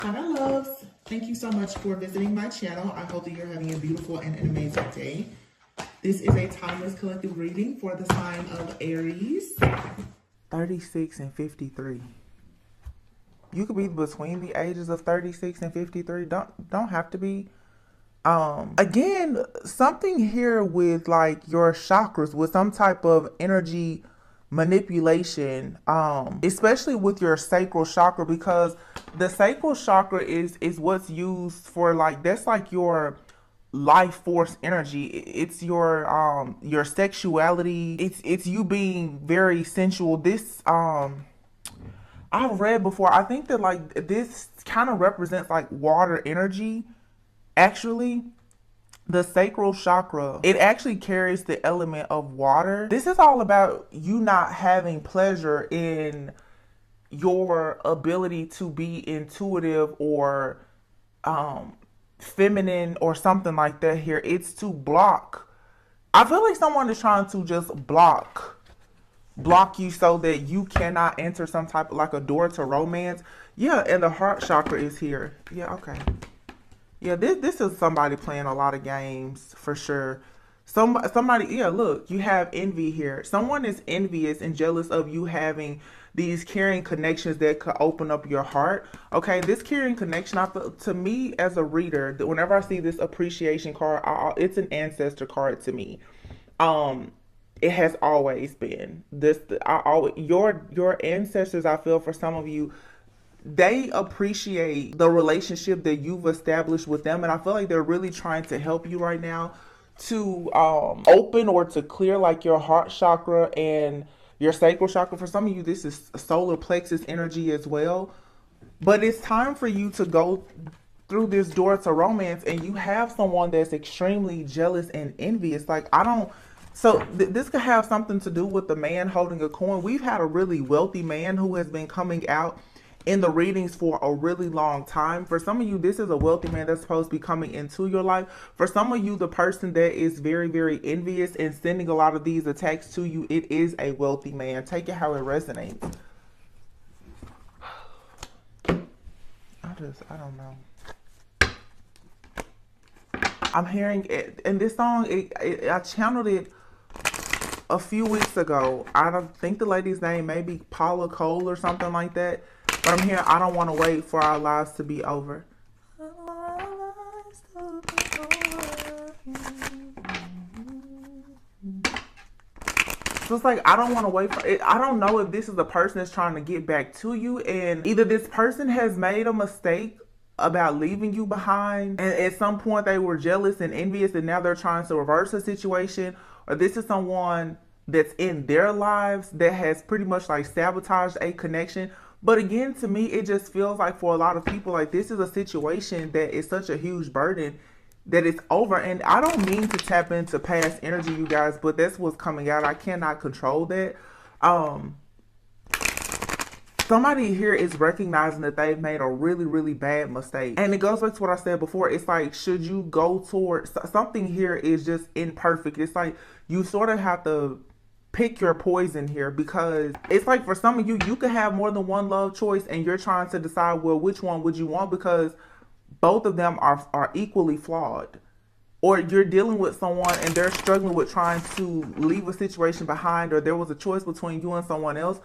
Hi, my loves. Thank you so much for visiting my channel. I hope that you're having a beautiful and an amazing day. This is a timeless collective reading for the sign of Aries. 36 and 53. You could be between the ages of 36 and 53. Don't have to be. Again, something here with like your chakras, with some type of energy manipulation, especially with your sacral chakra, because the sacral chakra is what's used for, like, that's like your life force energy. It's your sexuality. It's you being very sensual. This I've read before, I think that like this kind of represents like water energy. Actually, the sacral chakra, it actually carries the element of water. This is all about you not having pleasure in your ability to be intuitive or feminine or something like that here. It's to block. I feel like someone is trying to just block you so that you cannot enter some type of like a door to romance. Yeah, and the heart chakra is here. Yeah, okay. Yeah, this is somebody playing a lot of games for sure. Somebody, yeah, look, you have envy here. Someone is envious and jealous of you having these caring connections that could open up your heart. Okay, this caring connection, I feel, to me as a reader, whenever I see this appreciation card, it's an ancestor card to me. It has always been this. I always your ancestors. I feel for some of you, they appreciate the relationship that you've established with them, and I feel like they're really trying to help you right now to open or to clear like your heart chakra and your sacral chakra. For some of you, this is solar plexus energy as well, but it's time for you to go through this door to romance, and you have someone that's extremely jealous and envious. Like, I don't, so this could have something to do with the man holding a coin. We've had a really wealthy man who has been coming out in the readings for a really long time. For some of you, this is a wealthy man that's supposed to be coming into your life. For some of you, the person that is very, very envious and sending a lot of these attacks to you, it is a wealthy man. Take it how it resonates. I don't know. I'm hearing it in this song. I channeled it a few weeks ago. I don't think the lady's name may be Paula Cole or something like that. But I'm here. I don't want to wait for our lives to be over. So it's like, I don't want to wait for it. I don't know if this is the person that's trying to get back to you, and either this person has made a mistake about leaving you behind, and at some point they were jealous and envious, and now they're trying to reverse the situation, or this is someone that's in their lives that has pretty much like sabotaged a connection. But again, to me, it just feels like for a lot of people, like this is a situation that is such a huge burden that it's over. And I don't mean to tap into past energy, you guys, but that's what's coming out. I cannot control that. Somebody here is recognizing that they've made a really, really bad mistake. And it goes back to what I said before. It's like, should you go towards something here is just imperfect. It's like you sort of have to pick your poison here, because it's like for some of you, you could have more than one love choice and you're trying to decide, well, which one would you want, because both of them are equally flawed. Or you're dealing with someone and they're struggling with trying to leave a situation behind, or there was a choice between you and someone else.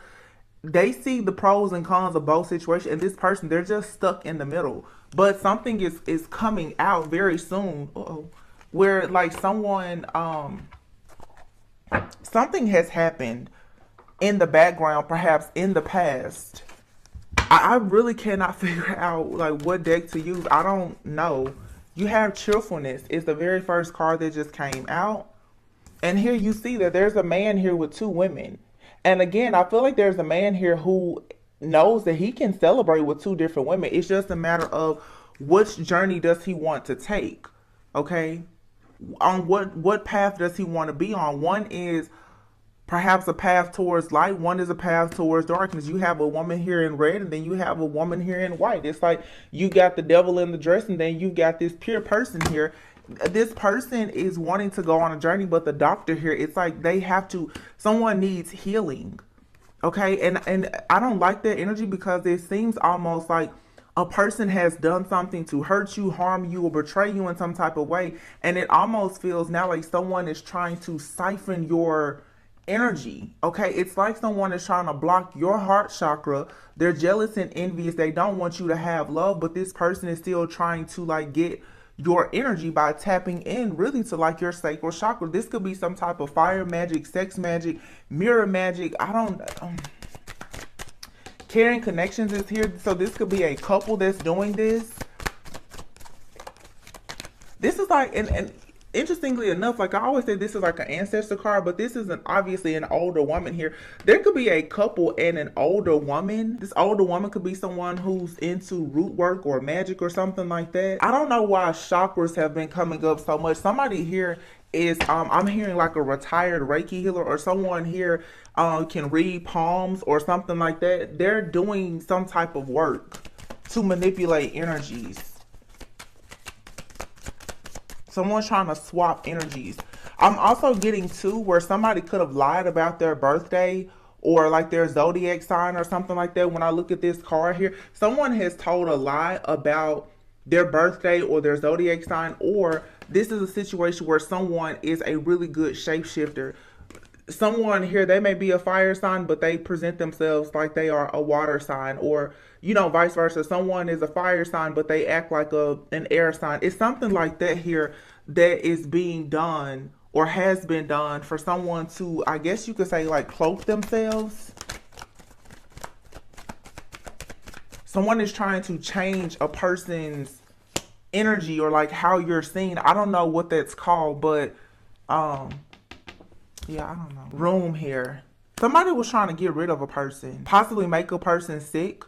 They see the pros and cons of both situations, and this person, they're just stuck in the middle. But something is coming out very soon, where like someone something has happened in the background, perhaps in the past. I really cannot figure out like what deck to use. I don't know. You have cheerfulness. It's the very first card that just came out. And here you see that there's a man here with two women. And again, I feel like there's a man here who knows that he can celebrate with two different women. It's just a matter of which journey does he want to take. Okay? On what path does he want to be on? One is perhaps a path towards light, one is a path towards darkness. You have a woman here in red, and then you have a woman here in white. It's like you got the devil in the dress, and then you got this pure person here. This person is wanting to go on a journey, but the doctor here, it's like they have to, someone needs healing. Okay, and I don't like that energy, because it seems almost like a person has done something to hurt you, harm you, or betray you in some type of way. And it almost feels now like someone is trying to siphon your energy. Okay, it's like someone is trying to block your heart chakra. They're jealous and envious. They don't want you to have love, but this person is still trying to like get your energy by tapping in really to like your sacral chakra. This could be some type of fire magic, sex magic, mirror magic. I don't Carrying connections is here. So this could be a couple that's doing this. This is like, and interestingly enough, like I always say, this is like an ancestor card, but this is obviously an older woman here. There could be a couple and an older woman. This older woman could be someone who's into root work or magic or something like that. I don't know why chakras have been coming up so much. Somebody here is, I'm hearing like a retired Reiki healer, or someone here can read palms or something like that. They're doing some type of work to manipulate energies. Someone's trying to swap energies. I'm also getting too where somebody could have lied about their birthday or like their zodiac sign or something like that. When I look at this card here, someone has told a lie about their birthday or their zodiac sign, or this is a situation where someone is a really good shapeshifter. Someone here, they may be a fire sign, but they present themselves like they are a water sign, or, you know, vice versa. Someone is a fire sign, but they act like an air sign. It's something like that here that is being done or has been done for someone to, I guess you could say, like cloak themselves. Someone is trying to change a person's energy or like how you're seen. I don't know what that's called, but yeah, I don't know. Room here. Somebody was trying to get rid of a person, possibly make a person sick,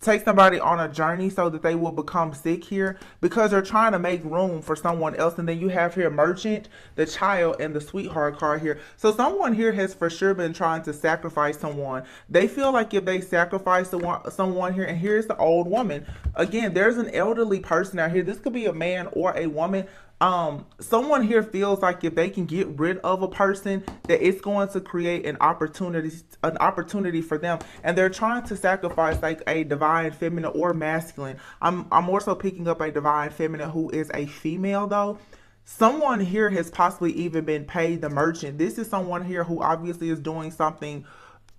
take somebody on a journey so that they will become sick here because they're trying to make room for someone else. And then you have here merchant, the child, and the sweetheart card here. So someone here has for sure been trying to sacrifice someone. They feel like if they sacrifice someone here, and here's the old woman. Again, there's an elderly person out here. This could be a man or a woman. Someone here feels like if they can get rid of a person, that it's going to create an opportunity for them, and they're trying to sacrifice like a divine feminine or masculine. I'm also picking up a divine feminine who is a female though. Someone here has possibly even been paid the merchant. This is someone here who obviously is doing something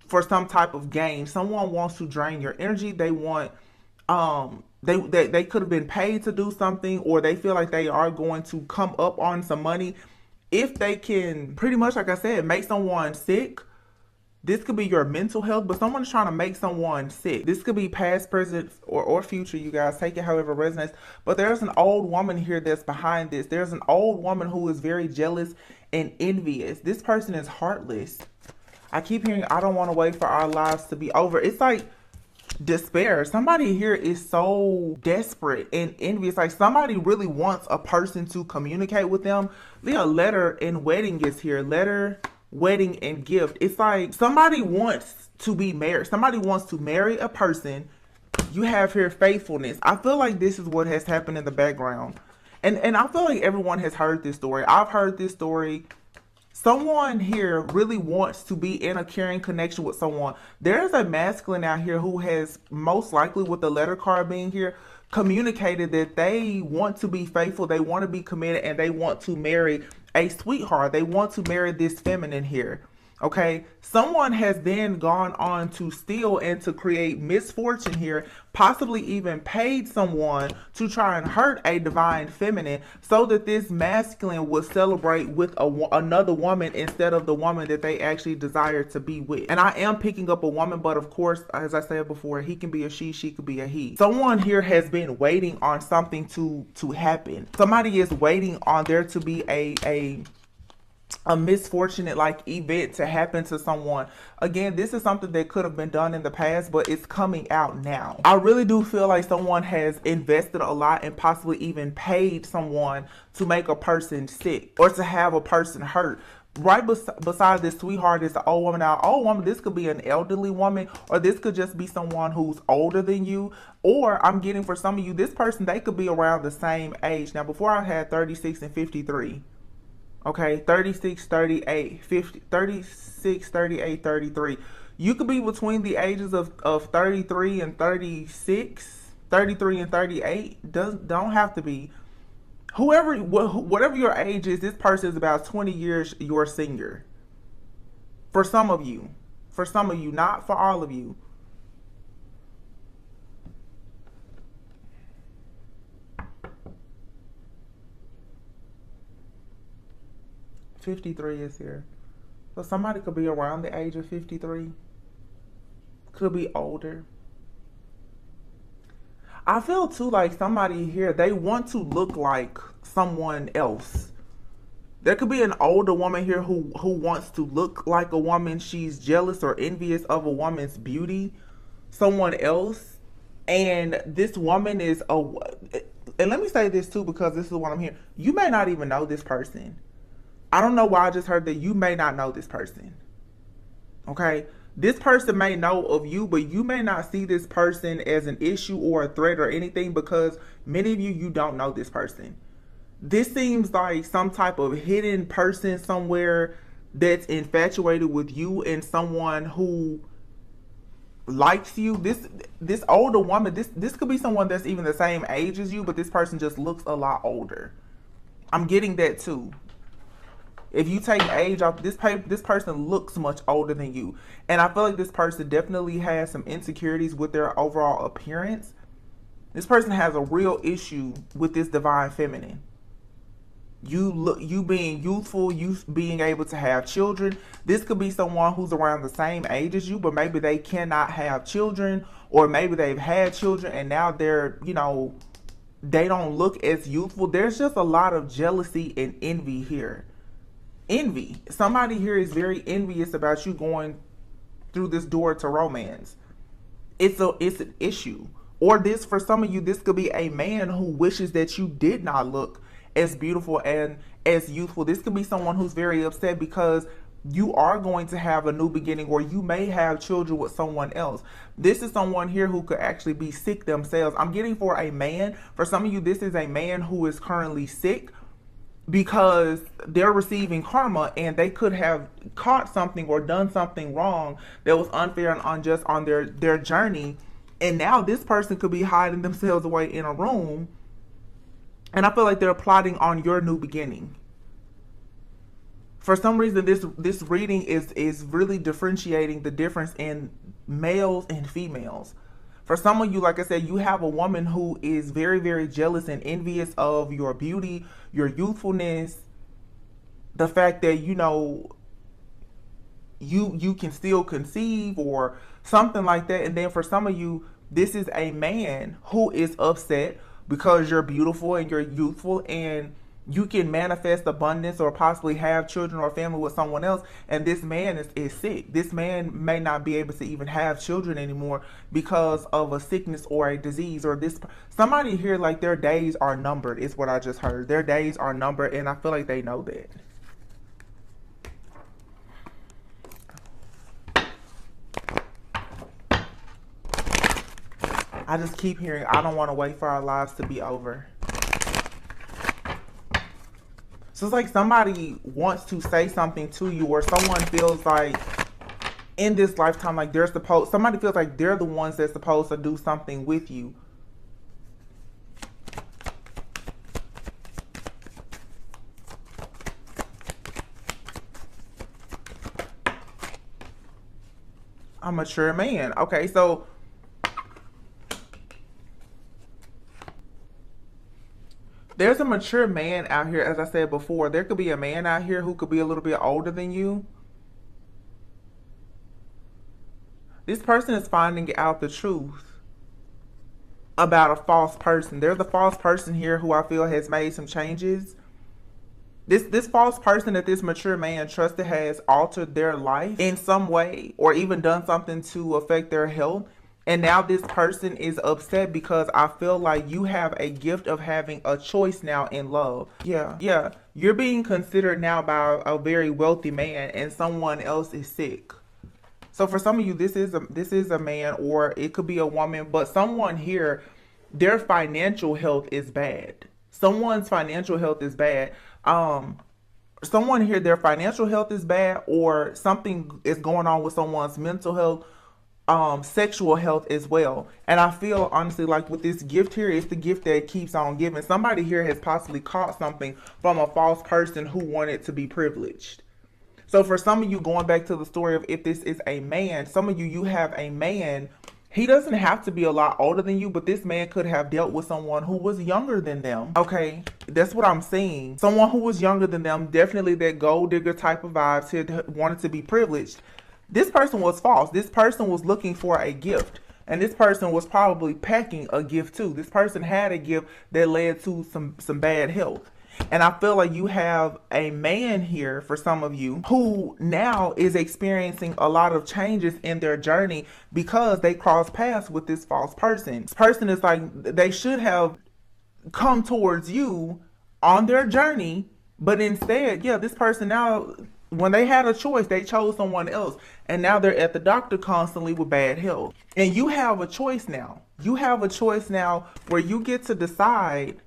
for some type of gain. Someone wants to drain your energy. They want they could have been paid to do something, or they feel like they are going to come up on some money if they can, pretty much like I said, make someone sick. This could be your mental health, but someone's trying to make someone sick. This could be past, present, or future. You guys take it however it resonates. But there's an old woman here that's behind this. There's an old woman who is very jealous and envious. This person is heartless. I keep hearing, I don't want to wait for our lives to be over. It's like despair. Somebody here is so desperate and envious. Like somebody really wants a person to communicate with them. A letter and wedding is here. Letter, wedding, and gift. It's like somebody wants to be married. Somebody wants to marry a person. You have here faithfulness. I feel like this is what has happened in the background. And I feel like everyone has heard this story. I've heard this story. Someone here really wants to be in a caring connection with someone. There's a masculine out here who has, most likely with the letter card being here, communicated that they want to be faithful, they want to be committed, and they want to marry a sweetheart. They want to marry this feminine here. Okay, someone has then gone on to steal and to create misfortune here, possibly even paid someone to try and hurt a divine feminine so that this masculine would celebrate with another woman instead of the woman that they actually desire to be with. And I am picking up a woman, but of course, as I said before, he can be a she could be a he. Someone here has been waiting on something to happen. Somebody is waiting on there to be a misfortunate like event to happen to someone. Again, this is something that could have been done in the past, but it's coming out now. I really do feel like someone has invested a lot and possibly even paid someone to make a person sick or to have a person hurt. Right beside this sweetheart is the old woman. Now, old woman, this could be an elderly woman, or this could just be someone who's older than you. Or I'm getting for some of you, this person, they could be around the same age. Now, before I had 36 and 53. Okay, 36, 38, 50, 36, 38, 33. You could be between the ages of 33 and 36. 33 and 38 don't have to be. Whatever your age is, this person is about 20 years your senior. For some of you. For some of you, not for all of you. $53 is here. So somebody could be around the age of 53. Could be older. I feel too like somebody here, they want to look like someone else. There could be an older woman here who wants to look like a woman. She's jealous or envious of a woman's beauty, someone else. And this woman is and let me say this too, because this is what I'm hearing. You may not even know this person. I don't know why I just heard that you may not know this person. Okay? This person may know of you, but you may not see this person as an issue or a threat or anything, because many of you don't know this person. This seems like some type of hidden person somewhere that's infatuated with you and someone who likes you. This older woman, this could be someone that's even the same age as you, but this person just looks a lot older. I'm getting that too. If you take age off, this person looks much older than you. And I feel like this person definitely has some insecurities with their overall appearance. This person has a real issue with this divine feminine. You being youthful, you being able to have children. This could be someone who's around the same age as you, but maybe they cannot have children, or maybe they've had children and now they're, they don't look as youthful. There's just a lot of jealousy and envy here. Envy. Somebody here is very envious about you going through this door to romance. It's an issue. Or this, for some of you, this could be a man who wishes that you did not look as beautiful and as youthful. This could be someone who's very upset because you are going to have a new beginning, or you may have children with someone else. This is someone here who could actually be sick themselves. I'm getting for a man. For some of you, this is a man who is currently sick because they're receiving karma, and they could have caught something or done something wrong that was unfair and unjust on their journey. And now this person could be hiding themselves away in a room. And I feel like they're plotting on your new beginning. For some reason, this reading is really differentiating the difference in males and females. For some of you, like I said, you have a woman who is very, very jealous and envious of your beauty, your youthfulness, the fact that, you can still conceive or something like that. And then for some of you, this is a man who is upset because you're beautiful and you're youthful and you can manifest abundance or possibly have children or family with someone else, and this man is sick. This man may not be able to even have children anymore because of a sickness or a disease, or somebody here, like, their days are numbered is what I just heard. Their days are numbered, and I feel like they know that. I just keep hearing, I don't want to wait for our lives to be over. So it's like somebody wants to say something to you, or someone feels like in this lifetime, like somebody feels like they're the ones that's supposed to do something with you. A mature man. Okay, so there's a mature man out here, as I said before. There could be a man out here who could be a little bit older than you. This person is finding out the truth about a false person. There's a false person here who I feel has made some changes. This false person that this mature man trusted has altered their life in some way, or even done something to affect their health. And now this person is upset because I feel like you have a gift of having a choice now in love. Yeah. You're being considered now by a very wealthy man, and someone else is sick. So for some of you, this is a man, or it could be a woman, but someone here, their financial health is bad. Someone's financial health is bad. Someone here, their financial health is bad, or something is going on with someone's mental health, sexual health as well. And I feel honestly like with this gift here, it's the gift that keeps on giving. Somebody here has possibly caught something from a false person who wanted to be privileged. So for some of you, going back to the story of if this is a man, some of you, you have a man. He doesn't have to be a lot older than you, but this man could have dealt with someone who was younger than them. Okay, that's what I'm seeing. Someone who was younger than them, definitely that gold digger type of vibes here, wanted to be privileged. This person was false. This person was looking for a gift. And this person was probably packing a gift too. This person had a gift that led to some bad health. And I feel like you have a man here for some of you who now is experiencing a lot of changes in their journey because they crossed paths with this false person. This person is like, they should have come towards you on their journey, but instead, yeah, this person now, when they had a choice, they chose someone else. And now they're at the doctor constantly with bad health. And you have a choice now. You have a choice now where you get to decide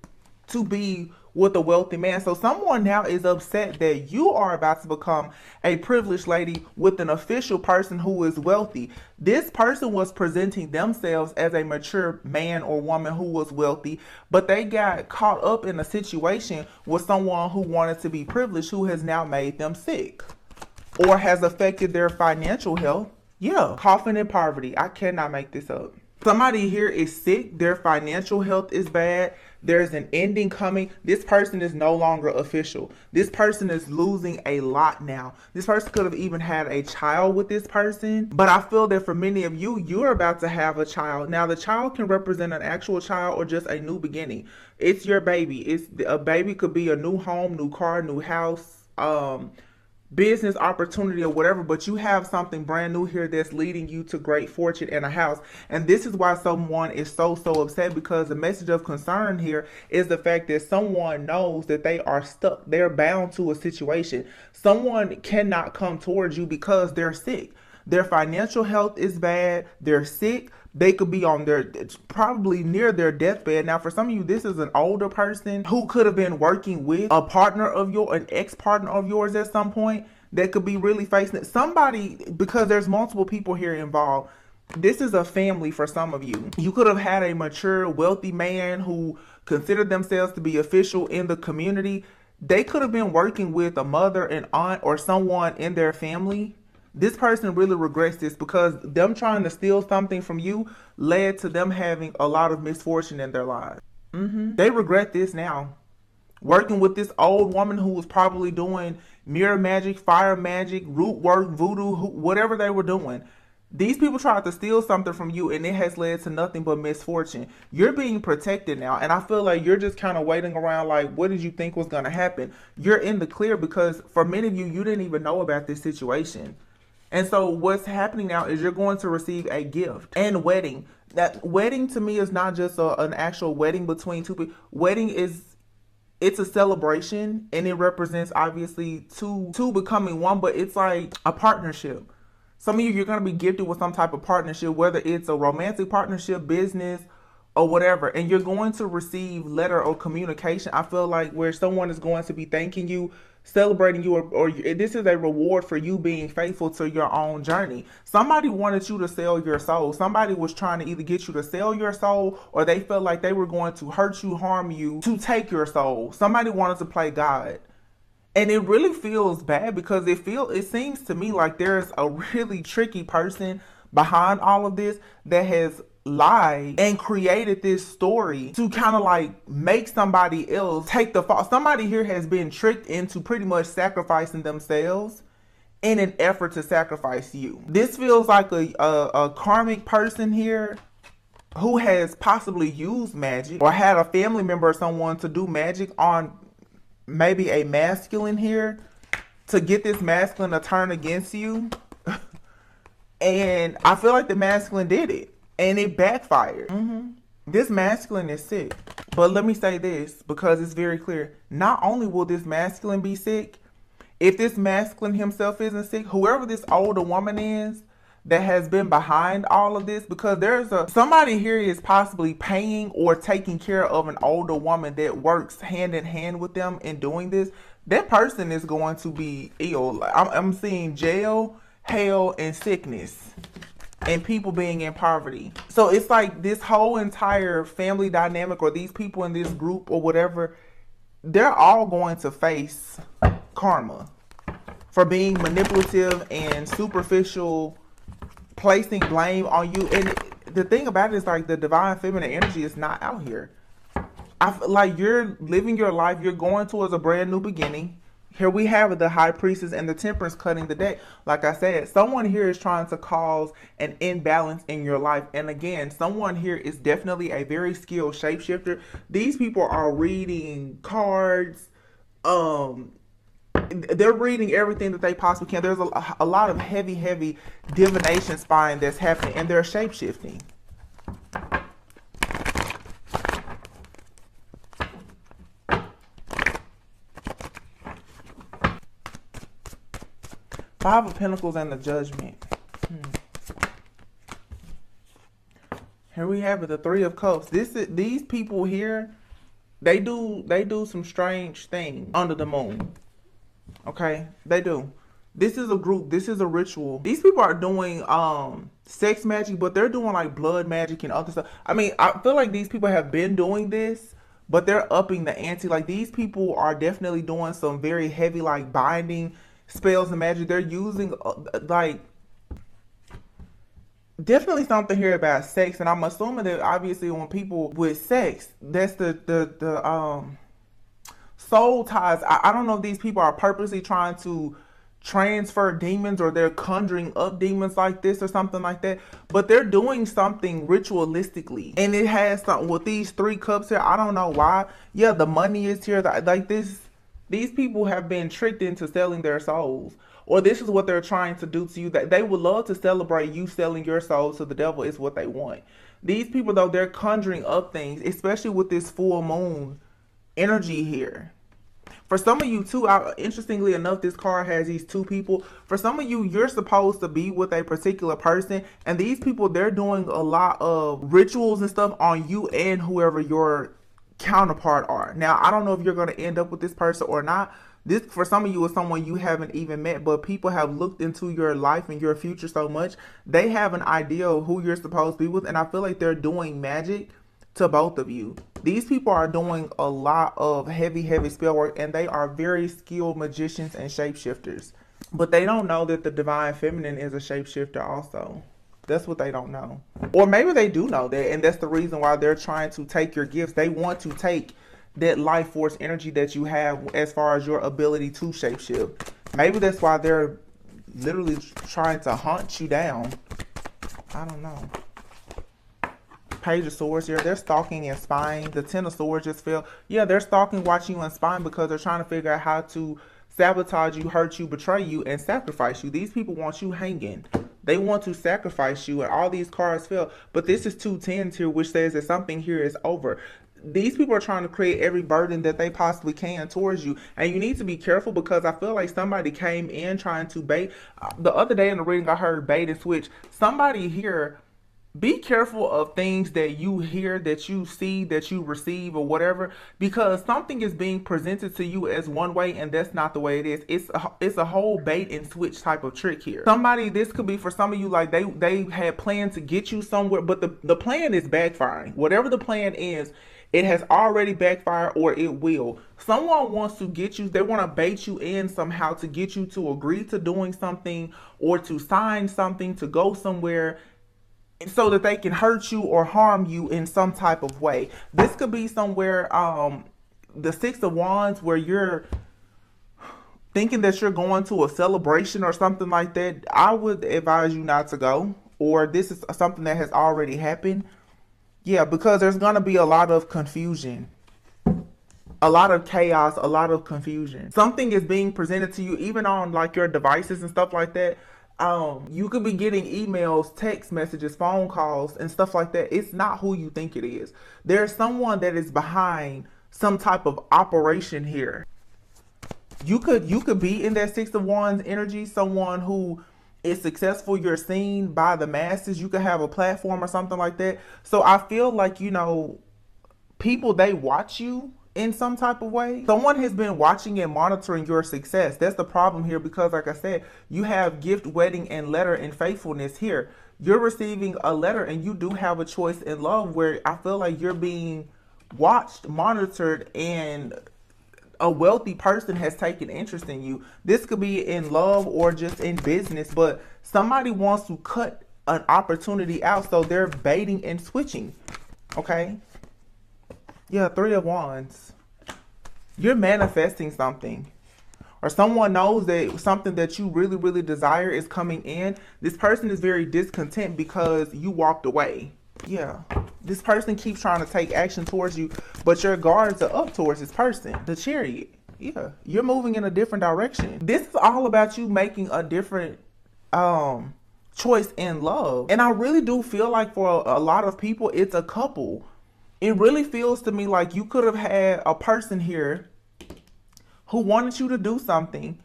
to be with a wealthy man. So someone now is upset that you are about to become a privileged lady with an official person who is wealthy. This person was presenting themselves as a mature man or woman who was wealthy, but they got caught up in a situation with someone who wanted to be privileged, who has now made them sick or has affected their financial health. Yeah, coughing and poverty. I cannot make this up. Somebody here is sick. Their financial health is bad. There's an ending coming. This person is no longer official. This person is losing a lot now. This person could have even had a child with this person. But I feel that for many of you, you're about to have a child. Now, the child can represent an actual child or just a new beginning. It's your baby. It's a baby could be a new home, new car, new house, business opportunity or whatever, but you have something brand new here that's leading you to great fortune and a house. And this is why someone is so upset, because the message of concern here is the fact that someone knows that they are stuck. They're bound to a situation. Someone cannot come towards you because they're sick. Their financial health is bad. They're sick. They could be on their, probably near their deathbed. Now, for some of you, this is an older person who could have been working with a partner of yours, an ex-partner of yours at some point, that could be really facing it. Somebody, because there's multiple people here involved. This is a family for some of you. You could have had a mature, wealthy man who considered themselves to be official in the community. They could have been working with a mother, an aunt, or someone in their family. This person really regrets this because them trying to steal something from you led to them having a lot of misfortune in their lives. They regret this now. Working with this old woman who was probably doing mirror magic, fire magic, root work, voodoo, whatever they were doing. These people tried to steal something from you and it has led to nothing but misfortune. You're being protected now. And I feel like you're just kind of waiting around like, what did you think was going to happen? You're in the clear because for many of you, you didn't even know about this situation. And so what's happening now is you're going to receive a gift and wedding. That wedding to me is not just an actual wedding between two people. Wedding is, it's a celebration and it represents obviously two becoming one, but it's like a partnership. Some of you, you're going to be gifted with some type of partnership, whether it's a romantic partnership, business, or whatever. And you're going to receive letter or communication, I feel like, where someone is going to be thanking you, celebrating you, or this is a reward for you being faithful to your own journey. Somebody wanted you to sell your soul. Somebody was trying to either get you to sell your soul, or they felt like they were going to hurt you, harm you, to take your soul. Somebody wanted to play God. And it really feels bad because it seems to me like there's a really tricky person behind all of this that has lied and created this story to kind of like make somebody else take the fault. Somebody here has been tricked into pretty much sacrificing themselves in an effort to sacrifice you. This feels like a karmic person here who has possibly used magic or had a family member or someone to do magic on maybe a masculine here to get this masculine to turn against you. And I feel like the masculine did it. And it backfired. This masculine is sick. But let me say this, because it's very clear. Not only will this masculine be sick, if this masculine himself isn't sick, whoever this older woman is that has been behind all of this, because somebody here is possibly paying or taking care of an older woman that works hand in hand with them in doing this. That person is going to be ill. I'm seeing jail, hell, and sickness and people being in poverty. So it's like this whole entire family dynamic, or these people in this group or whatever, they're all going to face karma for being manipulative and superficial, placing blame on you. And the thing about it is, like, the divine feminine energy is not out here. I feel like you're living your life, you're going towards a brand new beginning. Here we have the high priestess and the temperance cutting the deck. Like I said, someone here is trying to cause an imbalance in your life. And again, someone here is definitely a very skilled shapeshifter. These people are reading cards. They're reading everything that they possibly can. There's a lot of heavy divination spying that's happening, and they're shapeshifting. Five of Pentacles and the Judgment. Here we have it, the Three of Cups. These people here, they do some strange things under the moon. Okay, they do. This is a group. This is a ritual. These people are doing sex magic, but they're doing like blood magic and other stuff. I mean, I feel like these people have been doing this, but they're upping the ante. Like, these people are definitely doing some very heavy, like, binding spells and magic. They're using like, definitely something here about sex. And I'm assuming that obviously when people with sex, that's the soul ties. I don't know if these people are purposely trying to transfer demons, or they're conjuring up demons like this or something like that, but they're doing something ritualistically, and it has something with these three cups here. I don't know why. Yeah, the money is here. Like, these people have been tricked into selling their souls, or this is what they're trying to do to you. That they would love to celebrate you selling your soul to the devil is what they want. These people, though, they're conjuring up things, especially with this full moon energy here. For some of you too, interestingly enough, this card has these two people. For some of you, you're supposed to be with a particular person, and these people, they're doing a lot of rituals and stuff on you and whoever your counterpart are. Now, I don't know if you're going to end up with this person or not. This, for some of you, is someone you haven't even met, but people have looked into your life and your future so much, they have an idea of who you're supposed to be with, and I feel like they're doing magic to both of you. These people are doing a lot of heavy spell work, and they are very skilled magicians and shapeshifters. But they don't know that the divine feminine is a shapeshifter also. That's what they don't know. Or maybe they do know that, and that's the reason why they're trying to take your gifts. They want to take that life force energy that you have as far as your ability to shapeshift. Maybe that's why they're literally trying to hunt you down. I don't know. Page of Swords here. They're stalking and spying. The Ten of Swords just fell. Yeah, they're stalking, watching you, and spying because they're trying to figure out how to sabotage you, hurt you, betray you, and sacrifice you. These people want you hanging. They want to sacrifice you, and all these cards fell. But this is 2 10s here, which says that something here is over. These people are trying to create every burden that they possibly can towards you. And you need to be careful, because I feel like somebody came in trying to bait. The other day in the reading, I heard bait and switch. Somebody here, be careful of things that you hear, that you see, that you receive, or whatever, because something is being presented to you as one way, and that's not the way it is. It's a whole bait and switch type of trick here. Somebody, this could be for some of you, like they had planned to get you somewhere, but the plan is backfiring. Whatever the plan is, it has already backfired, or it will. Someone wants to get you, they want to bait you in somehow to get you to agree to doing something, or to sign something, to go somewhere, so that they can hurt you or harm you in some type of way. This could be somewhere, the Six of Wands, where you're thinking that you're going to a celebration or something like that. I would advise you not to go, or this is something that has already happened. Yeah, because there's going to be a lot of confusion, a lot of chaos, a lot of confusion. Something is being presented to you, even on like your devices and stuff like that. You could be getting emails, text messages, phone calls, and stuff like that. It's not who you think it is. There's someone that is behind some type of operation here. You could be in that Six of Wands energy, someone who is successful. You're seen by the masses. You could have a platform or something like that. So I feel like, you know, people, they watch you in some type of way. Someone has been watching and monitoring your success. That's the problem here, because like I said, you have gift, wedding, and letter and faithfulness here. you're receiving a letter and you do have a choice in love where I feel like you're being watched, monitored, and a wealthy person has taken interest in you. This could be in love or just in business, but somebody wants to cut an opportunity out, so they're baiting and switching. Okay? Yeah, 3 of Wands. You're manifesting something. Or someone knows that something that you really, really desire is coming in. This person is very discontent because you walked away. Yeah. This person keeps trying to take action towards you, but your guards are up towards this person. The Chariot. Yeah. You're moving in a different direction. This is all about you making a different choice in love. And I really do feel like for a lot of people, it's a couple. It really feels to me like you could have had a person here who wanted you to do something,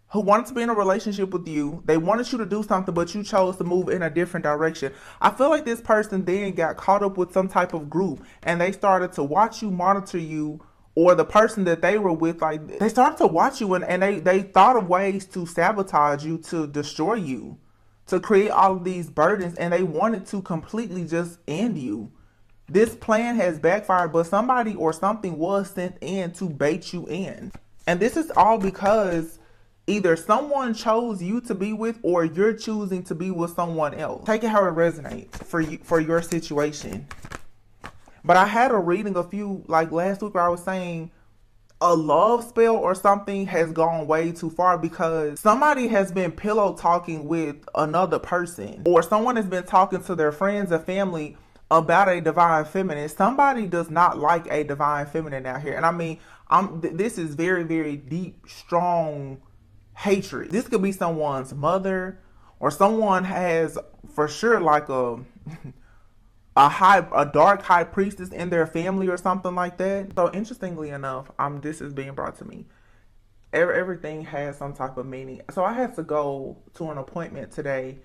who wanted to be in a relationship with you. They wanted you to do something, but you chose to move in a different direction. I feel like this person then got caught up with some type of group and they started to watch you, monitor you, or the person that they were with, like they started to watch you and they thought of ways to sabotage you, to destroy you, to create all of these burdens, and they wanted to completely just end you. This plan has backfired, but somebody or something was sent in to bait you in. And this is all because either someone chose you to be with or you're choosing to be with someone else. Take it how it resonates for you, for your situation. But I had a reading like last week where I was saying a love spell or something has gone way too far because somebody has been pillow talking with another person, or someone has been talking to their friends and family about a divine feminine. Somebody does not like a divine feminine out here. And I mean, this is very, very deep, strong hatred. This could be someone's mother, or someone has for sure like a dark high priestess in their family or something like that. So interestingly enough, this is being brought to me. Everything has some type of meaning. So I had to go to an appointment today,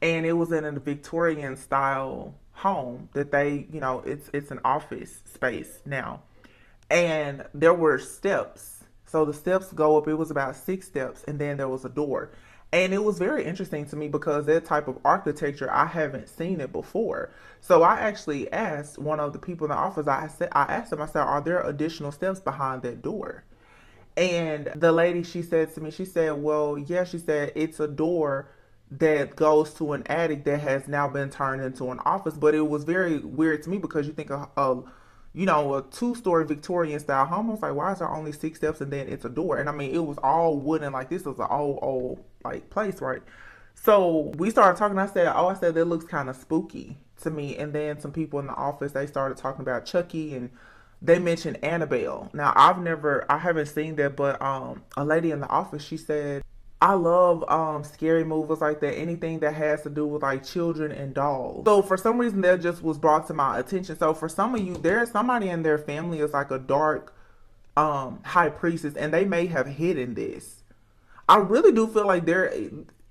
and it was in a Victorian style home that they, it's an office space now. And there were steps. So the steps go up, it was about 6 steps, and then there was a door. And it was very interesting to me because that type of architecture, I haven't seen it before. So I actually asked one of the people in the office, I asked them, I said, are there additional steps behind that door? And the lady, she said to me, she said, well, yeah, she said, it's a door that goes to an attic that has now been turned into an office. But it was very weird to me because you think of a 2-story Victorian style home. I was like, why is there only 6 steps and then it's a door? And I mean, it was all wooden, like this was an old like place, right? So we started talking. I said that looks kind of spooky to me. And then some people in the office, they started talking about Chucky, and they mentioned Annabelle. Now I haven't seen that, but a lady in the office, she said, I love scary movies like that, anything that has to do with like children and dolls. So for some reason that just was brought to my attention. So for some of you, there's somebody in their family is like a dark high priestess, and they may have hidden this. I really do feel like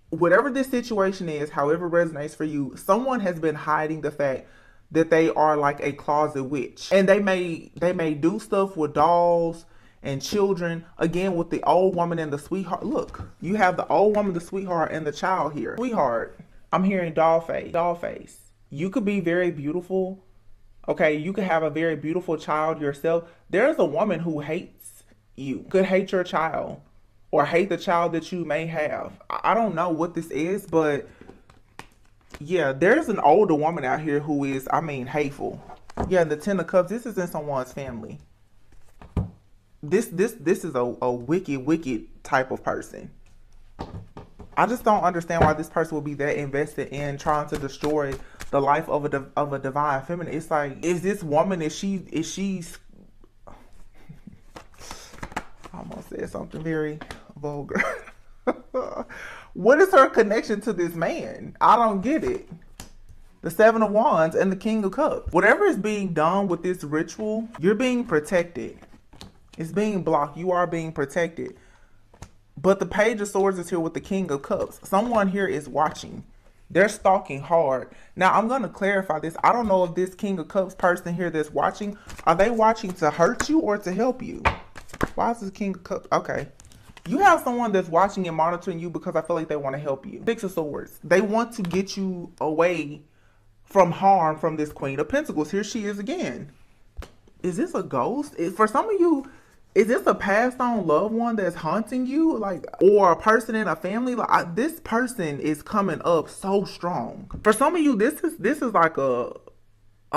whatever this situation is, however it resonates for you, someone has been hiding the fact that they are like a closet witch. And they may do stuff with dolls and children, again, with the old woman and the sweetheart. Look, you have the old woman, the sweetheart, and the child here. Sweetheart, I'm hearing doll face. You could be very beautiful. Okay, you could have a very beautiful child yourself. There's a woman who hates you, could hate your child, or hate the child that you may have. I don't know what this is, but yeah, there's an older woman out here who is, hateful. Yeah, the 10 of Cups, this is in someone's family. This is a wicked type of person. I just don't understand why this person would be that invested in trying to destroy the life of a divine feminine. It's like, is this woman, is she's I almost said something very vulgar. What is her connection to this man? I don't get it. The 7 of Wands and the King of Cups. Whatever is being done with this ritual, you're being protected. It's being blocked. You are being protected. But the Page of Swords is here with the King of Cups. Someone here is watching. They're stalking hard. Now, I'm going to clarify this. I don't know if this King of Cups person here that's watching, are they watching to hurt you or to help you? Why is this King of Cups? Okay. You have someone that's watching and monitoring you because I feel like they want to help you. Six of Swords. They want to get you away from harm from this Queen of Pentacles. Here she is again. Is this a ghost? For some of you, is this a passed on loved one that's haunting you? Like, or a person in a family? Like, this person is coming up so strong. For some of you, this is like a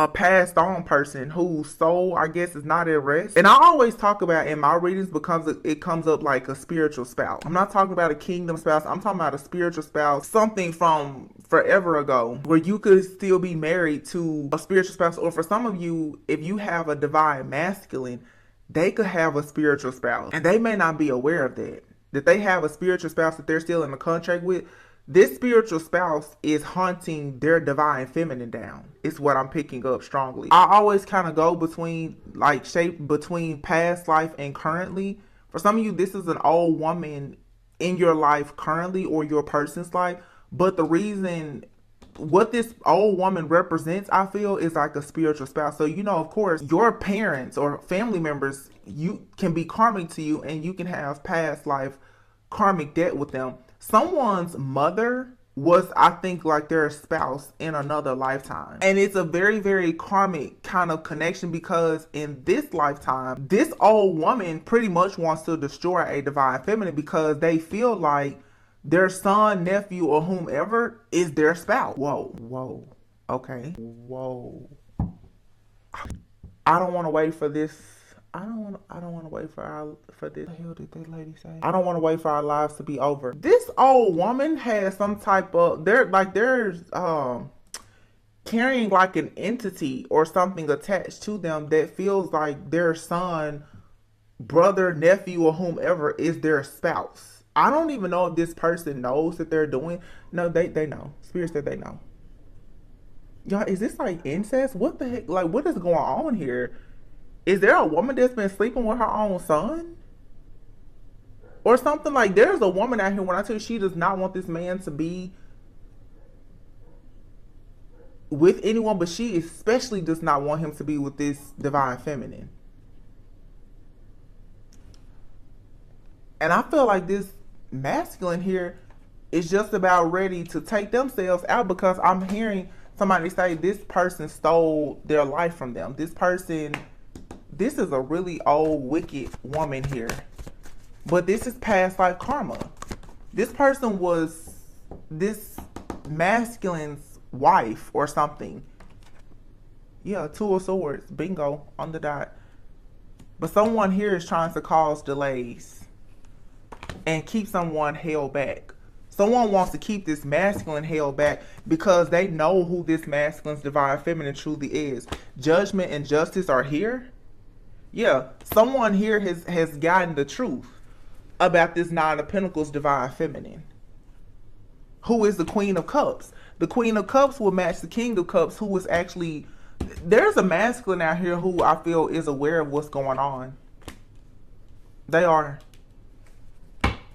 passed on person whose soul, I guess, is not at rest. And I always talk about in my readings because it comes up like a spiritual spouse. I'm not talking about a kingdom spouse. I'm talking about a spiritual spouse, something from forever ago where you could still be married to a spiritual spouse. Or for some of you, if you have a divine masculine, they could have a spiritual spouse and they may not be aware of that they have a spiritual spouse that they're still in a contract with. This spiritual spouse is hunting their divine feminine down. It's what I'm picking up strongly. I always kind of go between between past life and currently. For some of you, this is an old woman in your life currently or your person's life. But the reason what this old woman represents, I feel, is like a spiritual spouse. So, of course, your parents or family members, you can be karmic to you and you can have past life karmic debt with them. Someone's mother was, I think, like their spouse in another lifetime. And it's a very, very karmic kind of connection because in this lifetime, this old woman pretty much wants to destroy a divine feminine because they feel like their son, nephew, or whomever is their spouse. Whoa. Okay. Whoa. I don't want to wait for this. I don't want to wait for this. What the hell did that lady say? I don't want to wait for our lives to be over. This old woman has some type of there's carrying like an entity or something attached to them that feels like their son, brother, nephew, or whomever is their spouse. I don't even know if this person knows that they're doing. No, they know. Spirit said they know. Y'all, is this like incest? What the heck? Like, what is going on here? Is there a woman that's been sleeping with her own son? Or something? Like, there's a woman out here, when I tell you she does not want this man to be with anyone, but she especially does not want him to be with this divine feminine. And I feel like this masculine here is just about ready to take themselves out because I'm hearing somebody say this person stole their life from them. This is a really old, wicked woman here. But this is past life karma. This person was this masculine's wife or something. Yeah, 2 of Swords. Bingo. On the dot. But someone here is trying to cause delays and keep someone held back. Someone wants to keep this masculine held back because they know who this masculine's divine feminine truly is. Judgment and justice are here. Yeah, someone here has gotten the truth about this 9 of Pentacles divine feminine. Who is the Queen of Cups? The Queen of Cups will match the King of Cups, who is actually... There's a masculine out here who I feel is aware of what's going on. They are.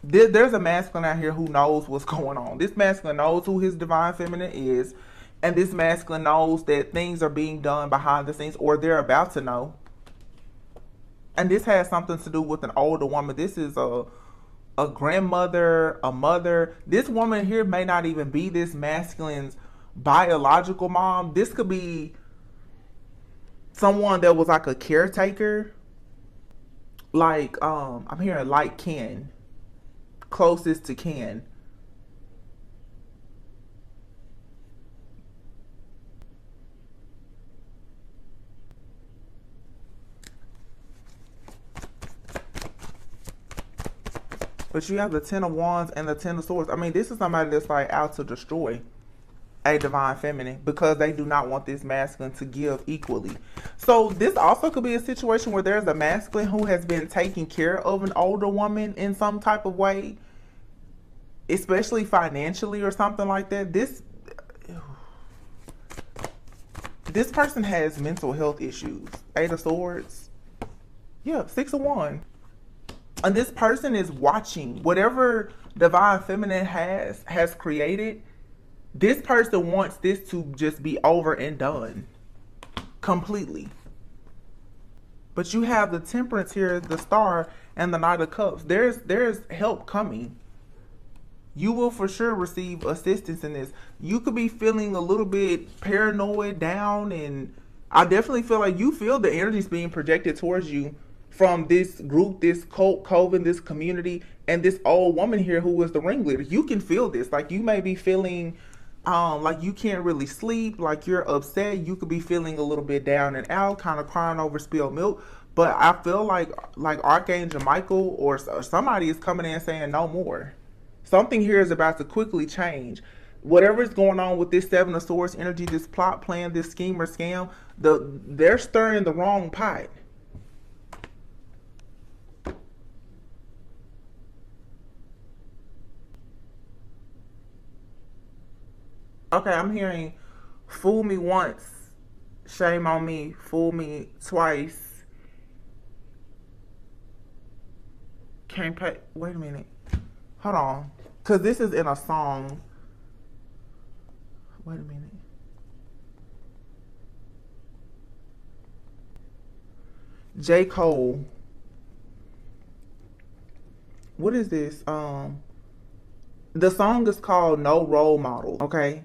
There's a masculine out here who knows what's going on. This masculine knows who his divine feminine is. And this masculine knows that things are being done behind the scenes, or they're about to know. And this has something to do with an older woman. This is a grandmother, a mother. This woman here may not even be this masculine's biological mom. This could be someone that was like a caretaker. Like, I'm hearing like kin. Closest to kin. But you have the 10 of Wands and the 10 of Swords. I mean, this is somebody that's like out to destroy a divine feminine because they do not want this masculine to give equally. So this also could be a situation where there's a masculine who has been taking care of an older woman in some type of way, especially financially or something like that. This person has mental health issues. 8 of Swords. Yeah, 6 of Wands. And this person is watching whatever divine feminine has created. This person wants this to just be over and done completely. But you have the Temperance here, the Star, and the Knight of Cups. There's help coming. You will for sure receive assistance in this. You could be feeling a little bit paranoid, down, and I definitely feel like you feel the energies being projected towards you from this group, this cult, coven, this community, and this old woman here who was the ringleader. You can feel this. Like you may be feeling like you can't really sleep, like you're upset. You could be feeling a little bit down and out, kind of crying over spilled milk. But I feel like Archangel Michael or somebody is coming in saying no more. Something here is about to quickly change. Whatever is going on with this Seven of Swords energy, this plot plan, this scheme or scam, they're stirring the wrong pot. Okay, I'm hearing fool me once, shame on me, fool me twice. Can't pay. Wait a minute. Hold on. Because this is in a song. Wait a minute. J. Cole. What is this? The song is called No Role Model. Okay.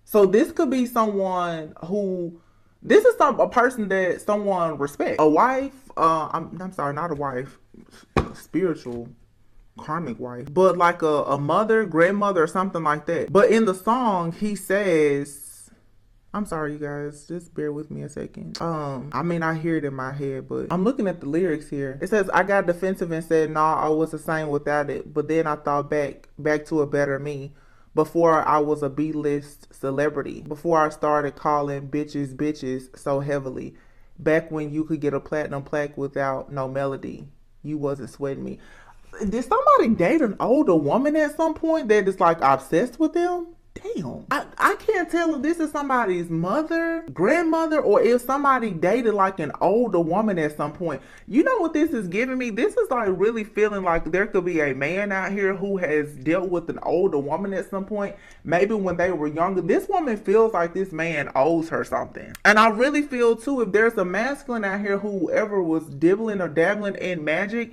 So this could be someone who, this is a person that someone respects. A wife, I'm sorry, not a wife, a spiritual karmic wife, but like a mother, grandmother, or something like that. But in the song, he says, I'm sorry, you guys, just bear with me a second. I mean, I hear it in my head, but I'm looking at the lyrics here. It says, I got defensive and said, nah, I was the same without it. But then I thought back to a better me. Before I was a B-list celebrity. Before I started calling bitches so heavily. Back when you could get a platinum plaque without no melody. You wasn't sweating me. Did somebody date an older woman at some point that is like obsessed with them? Damn. I can't tell if this is somebody's mother, grandmother, or if somebody dated like an older woman at some point. You know what this is giving me? This is like really feeling like there could be a man out here who has dealt with an older woman at some point. Maybe when they were younger. This woman feels like this man owes her something. And I really feel too, if there's a masculine out here whoever was dibbling or dabbling in magic,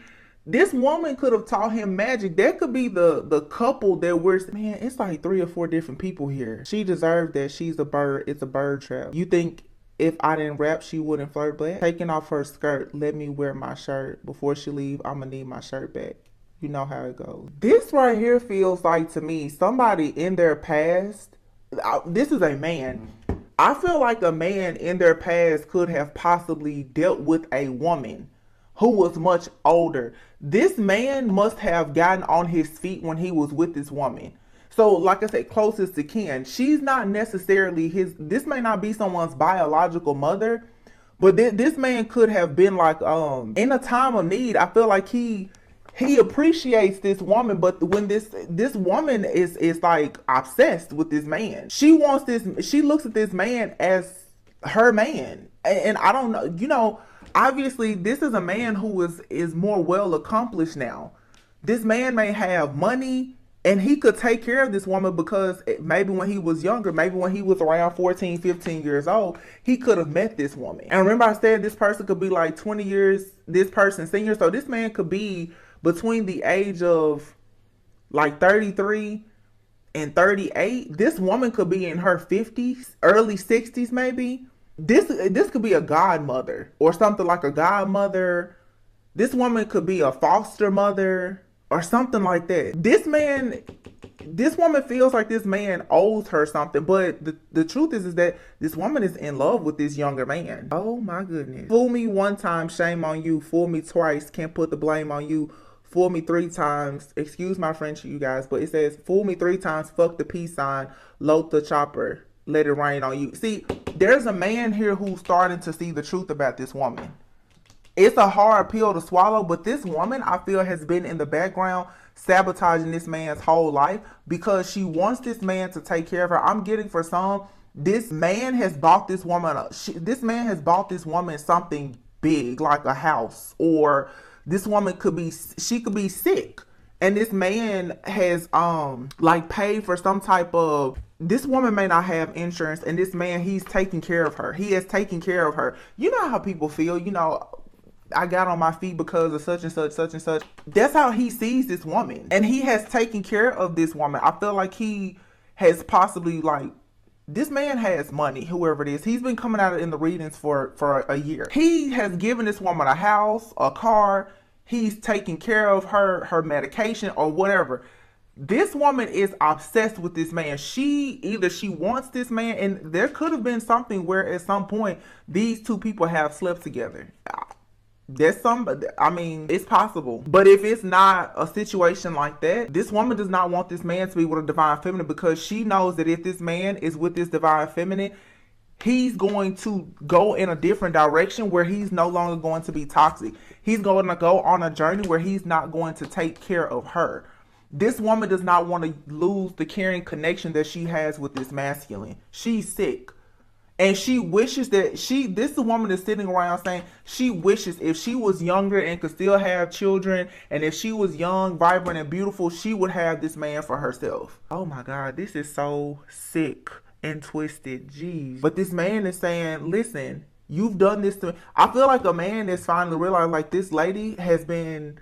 this woman could have taught him magic. That could be the couple that we're... Man, it's like 3 or 4 different people here. She deserved that. She's a bird. It's a bird trap. You think if I didn't rap, she wouldn't flirt back? Taking off her skirt, let me wear my shirt. Before she leave, I'm gonna need my shirt back. You know how it goes. This right here feels like, to me, somebody in their past... This is a man. I feel like a man in their past could have possibly dealt with a woman who was much older. This man must have gotten on his feet when he was with this woman. So, like I said, closest to kin. She's not necessarily his... This may not be someone's biological mother, but this man could have been like, in a time of need. I feel like he appreciates this woman, but when this woman is like obsessed with this man. She wants this... She looks at this man as her man. And I don't know, you know... Obviously, this is a man who is more well accomplished now. This man may have money and he could take care of this woman because maybe when he was younger, maybe when he was around 14, 15 years old, he could have met this woman. And remember I said this person could be like 20 years, this person senior. So this man could be between the age of like 33 and 38. This woman could be in her 50s, early 60s maybe. This could be a godmother or something like a godmother. This woman could be a foster mother or something like that. This woman feels like this man owes her something, but the truth is that this woman is in love with this younger man. Oh my goodness. Fool me one time, shame on you. Fool me twice, can't put the blame on you. Fool me 3 times, excuse my French, you guys, but it says fool me 3 times, fuck the peace sign, load the chopper. Let it rain on you. See, there's a man here who's starting to see the truth about this woman. It's a hard pill to swallow, but this woman, I feel, has been in the background sabotaging this man's whole life because she wants this man to take care of her. I'm getting for some, this man has bought this woman, this man has bought this woman something big, like a house, or this woman could be sick. And this man has like paid for some type of... This woman may not have insurance, and this man, he's taking care of her. He is taking care of her. You know how people feel, you know, I got on my feet because of such and such, such and such. That's how he sees this woman. And he has taken care of this woman. I feel like he has possibly, like, this man has money, whoever it is. He's been coming out in the readings for a year. He has given this woman a house, a car. He's taking care of her medication or whatever. This woman is obsessed with this man. She wants this man, and there could have been something where at some point these two people have slept together. It's possible. But if it's not a situation like that, this woman does not want this man to be with a divine feminine, because she knows that if this man is with this divine feminine, he's going to go in a different direction where he's no longer going to be toxic. He's going to go on a journey where he's not going to take care of her. This woman does not want to lose the caring connection that she has with this masculine. She's sick. And she wishes that this is a woman that's sitting around saying she wishes if she was younger and could still have children, and if she was young, vibrant, and beautiful, she would have this man for herself. Oh my God, this is so sick and twisted. Jeez. But this man is saying, listen, you've done this to me. I feel like a man is finally realizing, like, this lady has been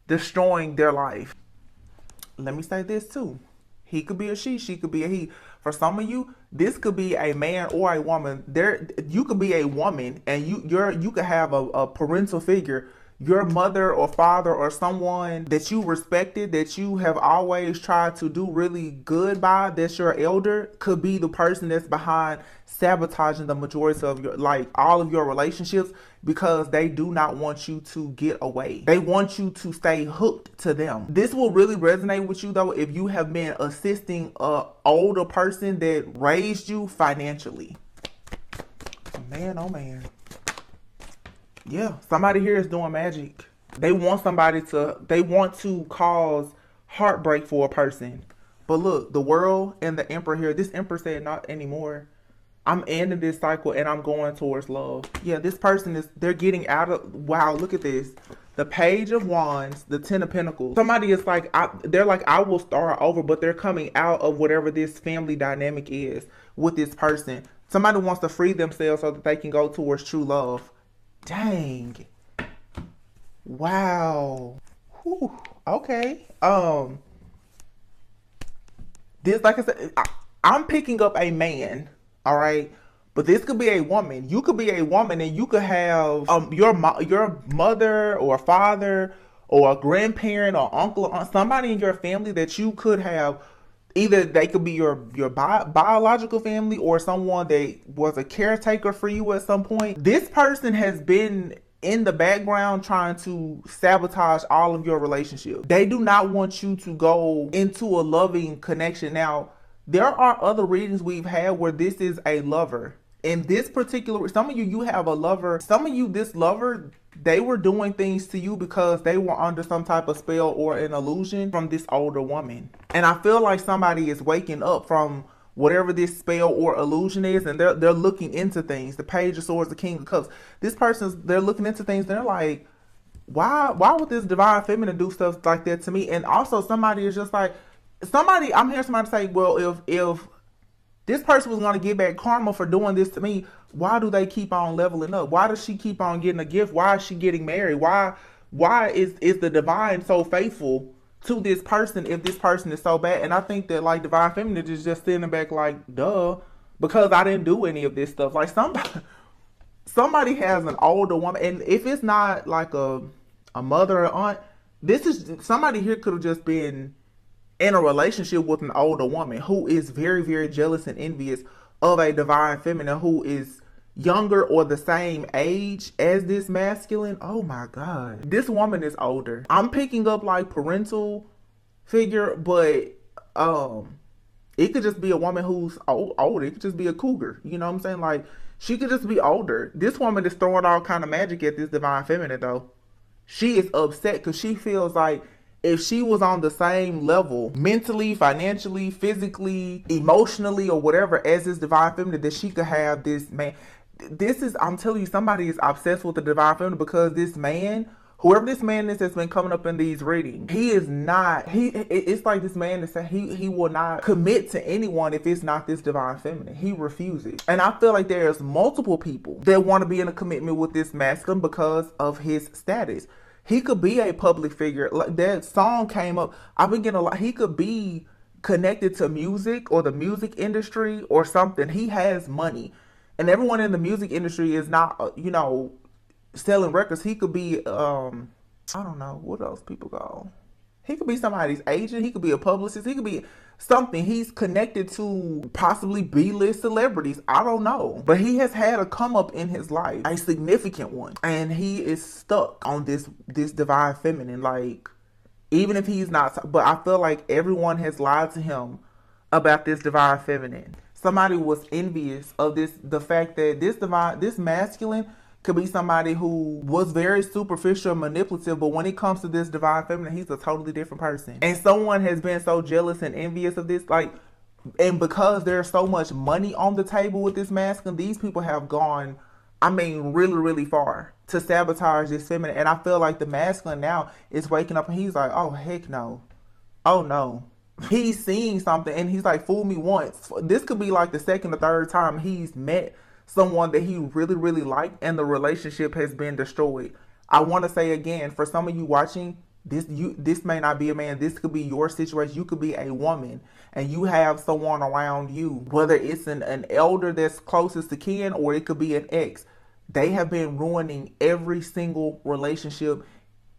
destroying their life. Let me say this too. He could be a she could be a he. For some of you, this could be a man or a woman. You could be a woman, and you could have a parental figure, your mother or father or someone that you respected, that you have always tried to do really good by, that's your elder, could be the person that's behind sabotaging the majority of your, like, all of your relationships, because they do not want you to get away. They want you to stay hooked to them. This will really resonate with you though if you have been assisting a older person that raised you financially. Man, oh man. Yeah, somebody here is doing magic. They want to cause heartbreak for a person. But look, the world and the emperor here, this emperor said not anymore. I'm ending this cycle and I'm going towards love. Yeah, this person they're getting out of, wow, look at this. The Page of Wands, the Ten of Pentacles. Somebody is like, they're like, I will start over, but they're coming out of whatever this family dynamic is with this person. Somebody wants to free themselves so that they can go towards true love. Dang. Wow. Whew. Okay. This, like I said, I'm picking up a man. All right. But this could be a woman. You could be a woman, and you could have your mother or father or a grandparent or uncle or somebody in your family that you could have. Either they could be your biological family or someone that was a caretaker for you at some point. This person has been in the background trying to sabotage all of your relationships. They do not want you to go into a loving connection. Now, there are other readings we've had where this is a lover. In this particular, some of you have a lover. Some of you, this lover, they were doing things to you because they were under some type of spell or an illusion from this older woman. And I feel like somebody is waking up from whatever this spell or illusion is, and they're looking into things. The Page of Swords, the King of Cups. This person's, they're looking into things. They're like, why would this divine feminine do stuff like that to me? And also somebody is just like, I'm hearing somebody say, well, if this person was going to get back karma for doing this to me, why do they keep on leveling up? Why does she keep on getting a gift? Why is she getting married? Why is the divine so faithful to this person if this person is so bad? And I think that, like, divine feminine is just sitting back like, duh, because I didn't do any of this stuff. Like, somebody has an older woman, and if it's not like a mother or aunt, this is somebody here could have just been in a relationship with an older woman who is very, very jealous and envious of a divine feminine who is younger or the same age as this masculine. Oh my God. This woman is older. I'm picking up like parental figure, but it could just be a woman who's older. It could just be a cougar. You know what I'm saying? Like, she could just be older. This woman is throwing all kind of magic at this divine feminine though. She is upset because she feels like if she was on the same level, mentally, financially, physically, emotionally, or whatever, as this divine feminine, that she could have this man. I'm telling you, somebody is obsessed with the divine feminine because this man Whoever this man is that's been coming up in these readings, he is not, it's like this man is saying he will not commit to anyone if it's not this divine feminine. He refuses. And I feel like there's multiple people that want to be in a commitment with this masculine because of his status. He could be a public figure. Like that song came up, I've been getting a lot. He could be connected to music or the music industry or something. He has money. And everyone in the music industry is not, selling records. He could be, I don't know, what else people go? He could be somebody's agent. He could be a publicist. He could be something. He's connected to possibly B-list celebrities. I don't know. But he has had a come up in his life, a significant one. And he is stuck on this divine feminine. Like, even if he's not, but I feel like everyone has lied to him about this divine feminine. Somebody was envious of the fact that this masculine could be somebody who was very superficial and manipulative, but when it comes to this divine feminine, he's a totally different person. And someone has been so jealous and envious of this, and because there's so much money on the table with this masculine, these people have gone, really, really far to sabotage this feminine. And I feel like the masculine now is waking up and he's like, oh, heck no. Oh, no. He's seeing something and he's like, fool me once. This could be like the second or third time he's met someone that he really, really liked and the relationship has been destroyed. I want to say again, for some of you watching, this may not be a man. This could be your situation. You could be a woman and you have someone around you, whether it's an elder that's closest to kin or it could be an ex. They have been ruining every single relationship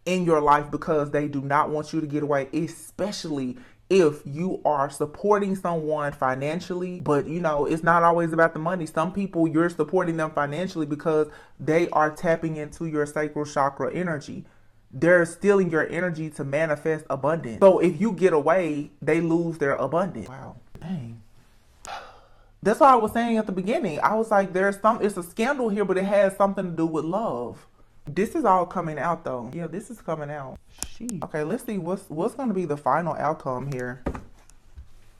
in your life because they do not want you to get away, especially if you are supporting someone financially. But it's not always about the money. Some people, you're supporting them financially because they are tapping into your sacral chakra energy. They're stealing your energy to manifest abundance. So if you get away, they lose their abundance. Wow. Dang. That's what I was saying at the beginning. I was like, it's a scandal here, but it has something to do with love. This is all coming out though. Yeah, this is coming out. Sheesh. Okay, let's see what's going to be the final outcome here.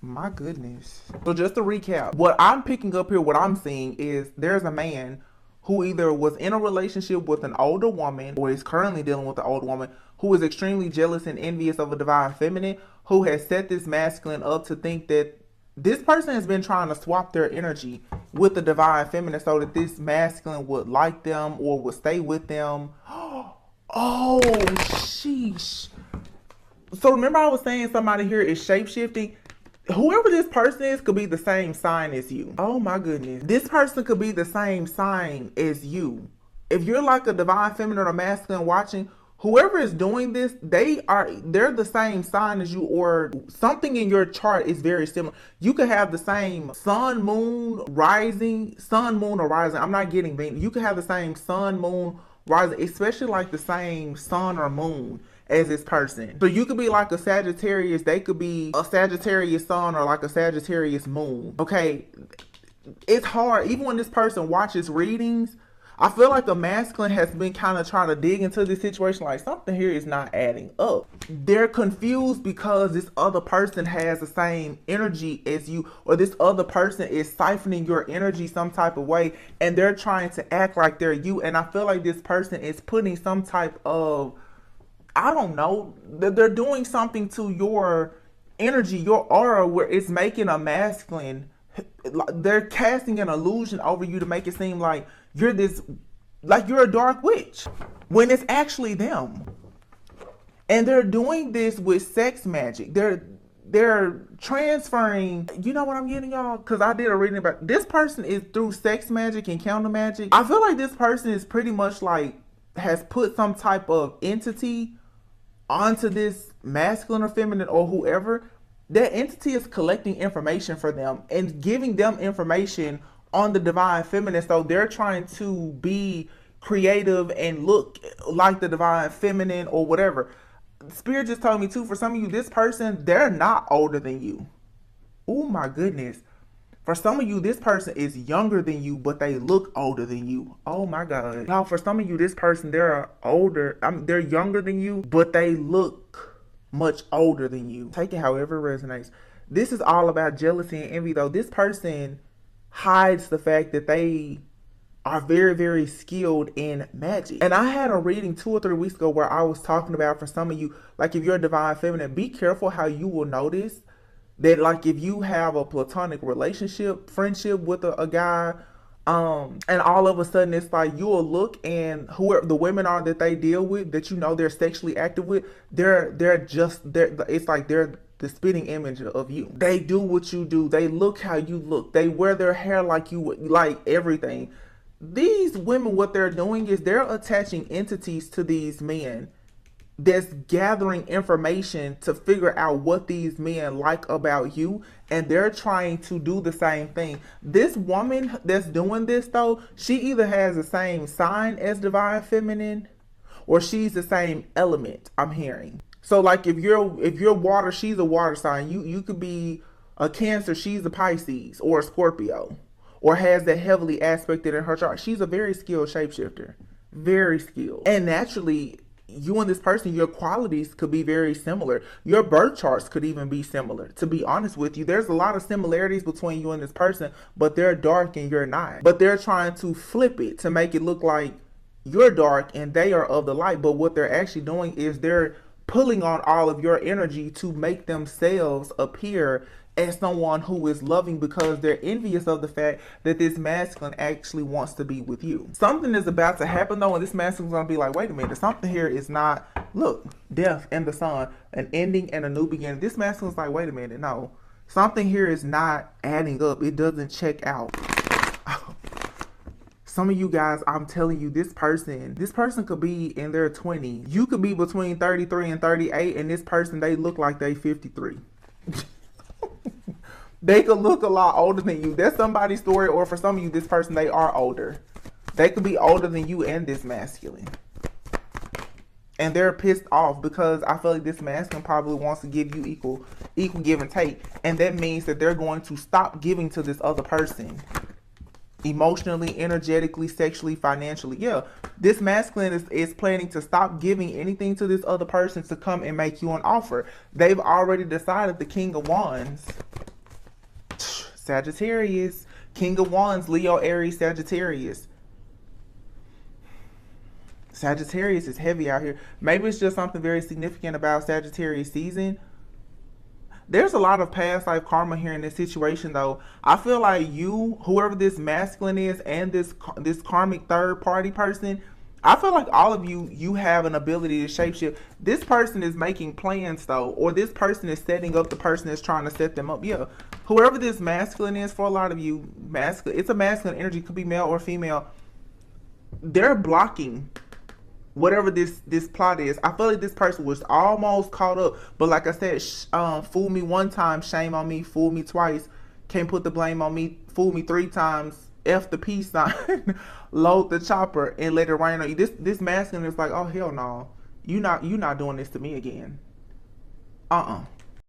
My goodness. So just to recap, what I'm picking up here, what I'm seeing is there's a man who either was in a relationship with an older woman or is currently dealing with an older woman who is extremely jealous and envious of a divine feminine, who has set this masculine up to think that this person has been trying to swap their energy with the divine feminine so that this masculine would like them or would stay with them. Oh, sheesh. So remember I was saying somebody here is shape-shifting? Whoever this person is could be the same sign as you. Oh my goodness. This person could be the same sign as you. If you're like a divine feminine or masculine watching, whoever is doing this, they're the same sign as you, or something in your chart is very similar. You could have the same sun, moon, or rising. I'm not getting Venus. You could have the same sun, moon, rising, especially like the same sun or moon as this person. So you could be like a Sagittarius. They could be a Sagittarius sun or like a Sagittarius moon. Okay. It's hard. Even when this person watches readings, I feel like the masculine has been kind of trying to dig into this situation, like something here is not adding up. They're confused because this other person has the same energy as you, or this other person is siphoning your energy some type of way, and they're trying to act like they're you. And I feel like this person is putting some type of, I don't know, they're doing something to your energy, your aura, where it's making a masculine, they're casting an illusion over you to make it seem like you're you're a dark witch when it's actually them. And they're doing this with sex magic. They're transferring, you know what I'm getting, y'all? Because I did a reading about this person is through sex magic and counter magic. I feel like this person is pretty much like has put some type of entity onto this masculine or feminine or whoever. That entity is collecting information for them and giving them information on the divine feminine. So they're trying to be creative and look like the divine feminine or whatever. Spirit just told me too, for some of you, this person, they're not older than you. Oh my goodness. For some of you, this person is younger than you, but they look older than you. Oh my God. Now, for some of you, this person, they're they're younger than you, but they look much older than you. Take it however it resonates. This is all about jealousy and envy though. This person hides the fact that they are very, very skilled in magic. And I had a reading 2 or 3 weeks ago where I was talking about, for some of you, like if you're a divine feminine, be careful how you will notice that, like if you have a platonic relationship, friendship with a guy, and all of a sudden it's like you'll look, and whoever the women are that they deal with, that you know they're sexually active with, it's like they're the spitting image of you. They do what you do. They look how you look. They wear their hair like you would, like everything. These women, what they're doing is they're attaching entities to these men that's gathering information to figure out what these men like about you, and they're trying to do the same thing. This woman that's doing this though, she either has the same sign as divine feminine, or she's the same element, I'm hearing. So like if you're water, she's a water sign. You could be a Cancer, she's a Pisces or a Scorpio, or has that heavily aspected in her chart. She's a very skilled shapeshifter, very skilled. And naturally, you and this person, your qualities could be very similar. Your birth charts could even be similar. To be honest with you, there's a lot of similarities between you and this person, but they're dark and you're not. But they're trying to flip it to make it look like you're dark and they are of the light. But what they're actually doing is they're pulling on all of your energy to make themselves appear as someone who is loving, because they're envious of the fact that this masculine actually wants to be with you. Something is about to happen though, and this masculine's gonna be like, wait a minute, something here is not, look, death and the sun, an ending and a new beginning. This masculine's like, wait a minute, no, something here is not adding up. It doesn't check out. Some of you guys, I'm telling you, this person could be in their 20s. You could be between 33 and 38, and this person, they look like they 53. They could look a lot older than you. That's somebody's story, or for some of you, this person, they are older. They could be older than you and this masculine. And they're pissed off because I feel like this masculine probably wants to give you equal give and take. And that means that they're going to stop giving to this other person. Emotionally, energetically, sexually, financially. Yeah, this masculine is planning to stop giving anything to this other person to come and make you an offer. They've already decided. The King of Wands, Sagittarius, King of Wands, Leo, Aries, Sagittarius. Sagittarius is heavy out here. Maybe it's just something very significant about Sagittarius season. There's a lot of past life karma here in this situation though. I feel like you, whoever this masculine is, and this karmic third party person, I feel like all of you have an ability to shapeshift. This person is making plans though, or this person is setting up the person that's trying to set them up. Yeah, whoever this masculine is, for a lot of you, it's a masculine energy, could be male or female. They're blocking whatever this plot is. I feel like this person was almost caught up, but like I said, fool me one time, shame on me. Fool me twice, can't put the blame on me. Fool me 3 times, F the peace sign, load the chopper and let it rain on you. This masculine is like, oh hell no, you not doing this to me again.